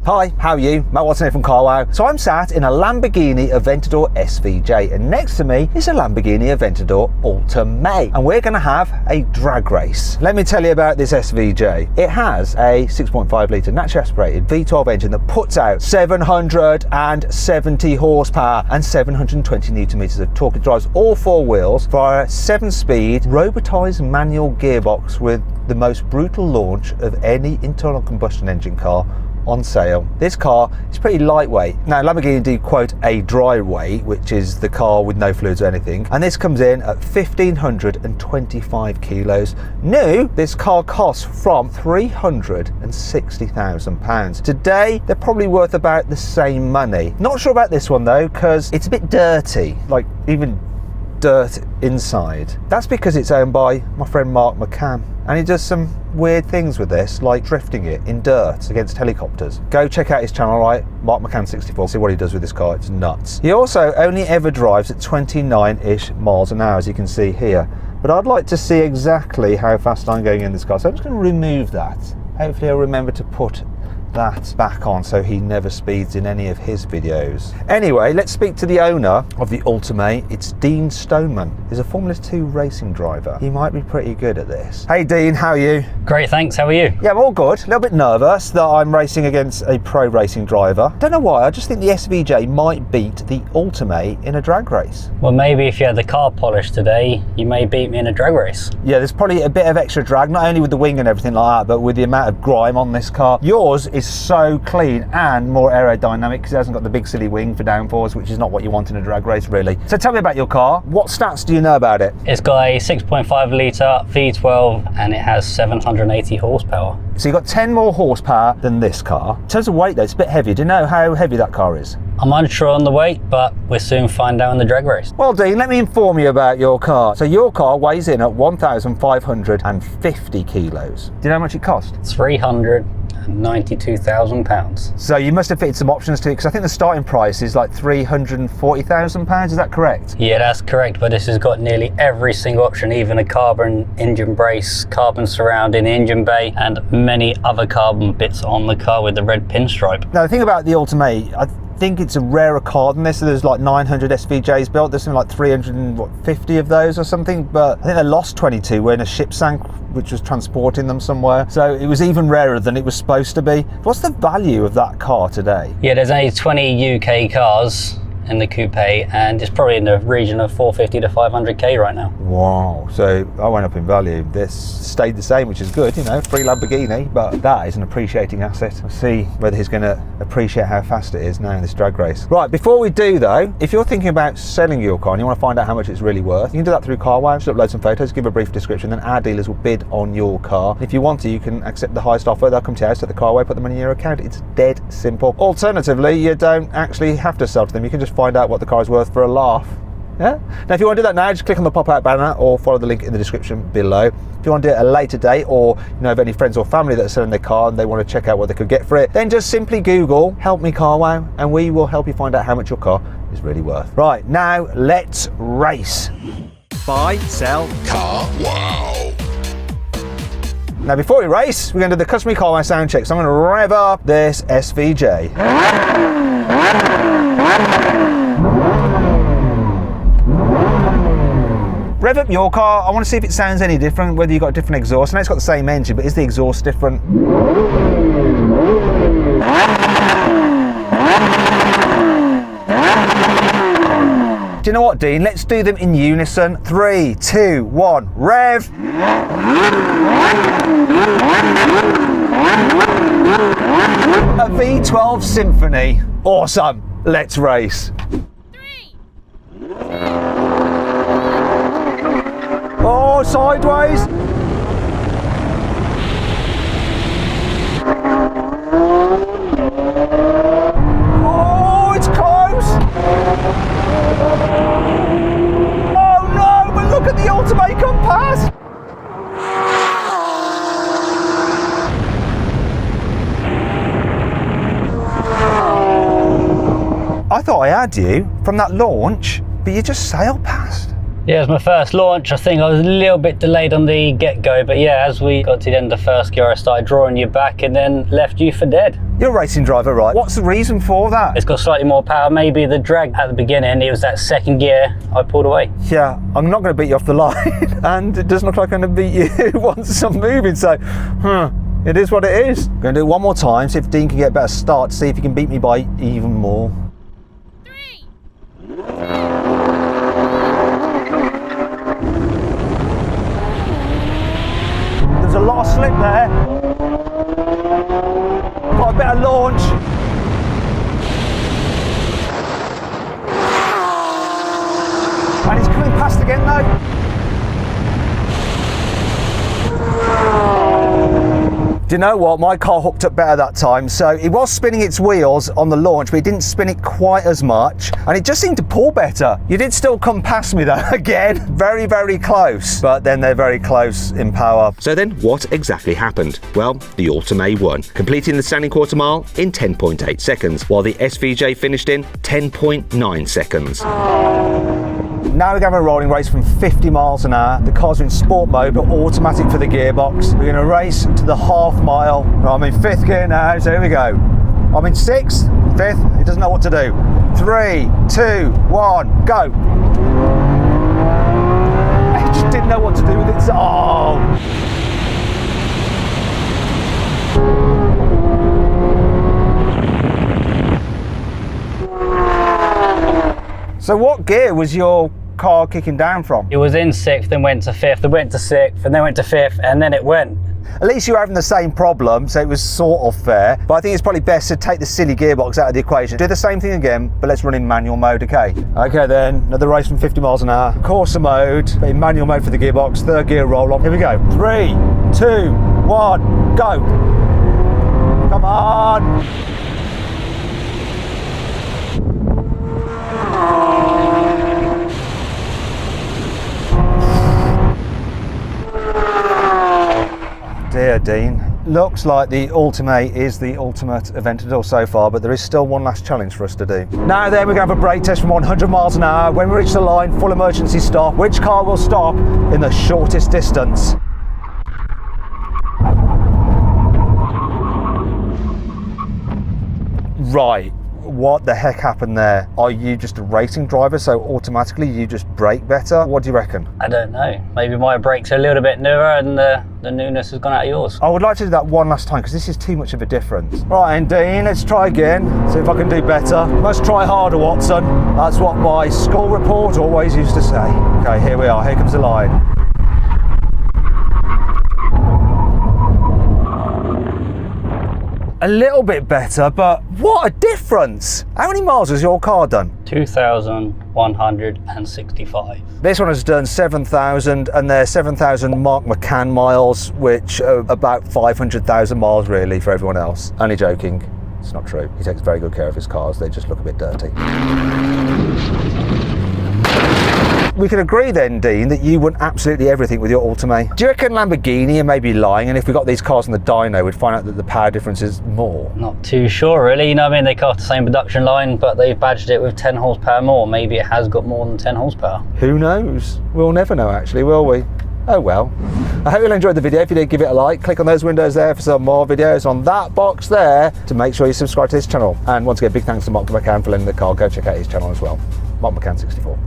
Hi, how are you? Matt Watson here from carwow. So I'm sat in a Lamborghini Aventador SVJ and next to me is a Lamborghini Aventador Ultimae and we're going to have a drag race. Let me tell you about this SVJ. It has a 6.5 litre naturally aspirated V12 engine that puts out 770 horsepower and 720 newton meters of torque. It drives all four wheels via a 7-speed robotised manual gearbox with the most brutal launch of any internal combustion engine car on sale. This car is pretty lightweight. Now Lamborghini do quote a dry weight, which is the car with no fluids or anything, and this comes in at 1,525 kilos. New, this car costs from £360,000. Today they're probably worth about the same money. Not sure about this one though, because it's a bit dirty, like even dirt inside. That's because it's owned by my friend Mark McCann, and he does some weird things with this, like drifting it in dirt against helicopters. Go check out his channel, right? Mark McCann 64, see what he does with this car. It's nuts. He also only ever drives at 29-ish miles an hour, as you can see here, but I'd like to see exactly how fast I'm going in this car, so I'm just going to remove that. Hopefully I'll remember to put that back on so he never speeds in any of his videos. Anyway, let's speak to the owner of the Ultimae. It's Dean Stoneman. He's a Formula 2 racing driver. He might be pretty good at this. Hey Dean, how are you? Great, thanks. How are you? Yeah, I'm all good. A little bit nervous that I'm racing against a pro racing driver. Don't know why, I just think the SVJ might beat the Ultimae in a drag race. Well, maybe if you had the car polished today, you may beat me in a drag race. Yeah, there's probably a bit of extra drag, not only with the wing and everything like that, but with the amount of grime on this car. Yours is so clean and more aerodynamic because it hasn't got the big silly wing for downforce, which is not what you want in a drag race really. So tell me about your car. What stats do you know about it? It's got a 6.5 litre V12 and it has 780 horsepower. So you've got 10 more horsepower than this car. In terms of weight though, it's a bit heavy. Do you know how heavy that car is? I'm unsure on the weight, but we'll soon find out in the drag race. Well Dean, let me inform you about your car. So your car weighs in at 1,550 kilos. Do you know how much it cost? £392,000. So you must have fitted some options to it, because I think the starting price is like £340,000, is that correct? Yeah, that's correct, but this has got nearly every single option, even a carbon engine brace, carbon surround in the engine bay, and many other carbon bits on the car with the red pinstripe. Now the thing about the Ultimae, I think it's a rarer car than this. So there's like 900 SVJs built, there's something like 350 of those or something, but I think they lost 22 when a ship sank which was transporting them somewhere, so it was even rarer than it was supposed to be. What's the value of that car today? Yeah, there's only 20 UK cars in the coupe, and it's probably in the region of 450 to 500k right now. Wow, so I went up in value. This stayed the same, which is good, you know, free Lamborghini, but that is an appreciating asset. We'll see whether he's going to appreciate how fast it is now in this drag race. Right, before we do though, if you're thinking about selling your car and you want to find out how much it's really worth, you can do that through carwow. Just upload some photos, give a brief description, then our dealers will bid on your car. If you want to, you can accept the highest offer. They'll come to your house at the carwow, put the money in your account. It's dead simple. Alternatively, you don't actually have to sell to them. You can just find out what the car is worth for a laugh. Yeah? Now if you want to do that now, just click on the pop-out banner or follow the link in the description below. If you want to do it at a later date, or you know of any friends or family that are selling their car and they want to check out what they could get for it, then just simply Google "Help Me Carwow" and we will help you find out how much your car is really worth. Right, now let's race. Buy, sell, Carwow. Now before we race, we're going to do the customary carwow sound check. So I'm going to rev up this SVJ. Rev up your car. I want to see if it sounds any different, whether you've got a different exhaust. I know it's got the same engine, but is the exhaust different? Do you know what, Dean? Let's do them in unison. 3, 2, 1, rev! A V12 Symphony. Awesome. Let's race. 3. Oh, sideways. Oh, it's close. Oh no, but look at the Ultimae come past. I thought I had you from that launch, but you just sailed past. Yeah, it was my first launch. I think I was a little bit delayed on the get-go, but yeah, as we got to the end of the first gear, I started drawing you back and then left you for dead. You're a racing driver, right? What's the reason for that? It's got slightly more power. Maybe the drag at the beginning, it was that second gear I pulled away. Yeah, I'm not going to beat you off the line, and it doesn't look like I'm going to beat you once I'm moving, so, it is what it is. I'm going to do it one more time, see if Dean can get a better start, see if he can beat me by even more. 3. There's a lot of slip there. Got a bit of launch. And he's coming past again though. Do you know what? My car hooked up better that time. So it was spinning its wheels on the launch, but it didn't spin it quite as much. And it just seemed to pull better. You did still come past me though, again. Very, very close. But then they're very close in power. So then what exactly happened? Well, the Ultimae won, completing the standing quarter mile in 10.8 seconds, while the SVJ finished in 10.9 seconds. Now we're going to have a rolling race from 50 miles an hour. The car's in sport mode, but automatic for the gearbox. We're going to race to the half mile. I'm in 5th gear now, so here we go. I'm in 6th, 5th, it doesn't know what to do. 3, 2, 1, go. It just didn't know what to do with it. Oh. So what gear was your car kicking down from? It was in 6th, then went to 5th, then went to 6th, and then went to 5th, and then it went. At least you were having the same problem, so it was sort of fair. But I think it's probably best to take the silly gearbox out of the equation. Do the same thing again, but let's run in manual mode, okay? Okay then, another race from 50 miles an hour. Corsa mode, but in manual mode for the gearbox. 3rd gear roll on. Here we go. 3, 2, 1, go. Come on. Dear Dean, looks like the Ultimae is the ultimate Aventador so far, but there is still one last challenge for us to do. Now then, we're going to have a brake test from 100 miles an hour. When we reach the line, full emergency stop. Which car will stop in the shortest distance? Right. What the heck happened there? Are you just a racing driver, so automatically you just brake better? What do you reckon? I don't know. Maybe my brakes are a little bit newer and the newness has gone out of yours. I would like to do that one last time because this is too much of a difference. Right, and Dean, let's try again. See if I can do better. Must try harder, Watson. That's what my school report always used to say. Okay, here we are. Here comes the line. A little bit better, but what a difference! How many miles has your car done? 2,165. This one has done 7,000, and they're 7,000 Mark McCann miles, which are about 500,000 miles really for everyone else. Only joking, it's not true. He takes very good care of his cars, they just look a bit dirty. We can agree then, Dean, that you won absolutely everything with your Ultimae. Do you reckon Lamborghini are maybe lying, and if we got these cars on the dyno, we'd find out that the power difference is more? Not too sure really, you know what I mean? They cast the same production line, but they've badged it with 10 horsepower more. Maybe it has got more than 10 horsepower. Who knows? We'll never know actually, will we? Oh well. I hope you enjoyed the video. If you did, give it a like. Click on those windows there for some more videos on that box there to make sure you subscribe to this channel. And once again, big thanks to Mark McCann for lending the car. Go check out his channel as well. Mark McCann 64.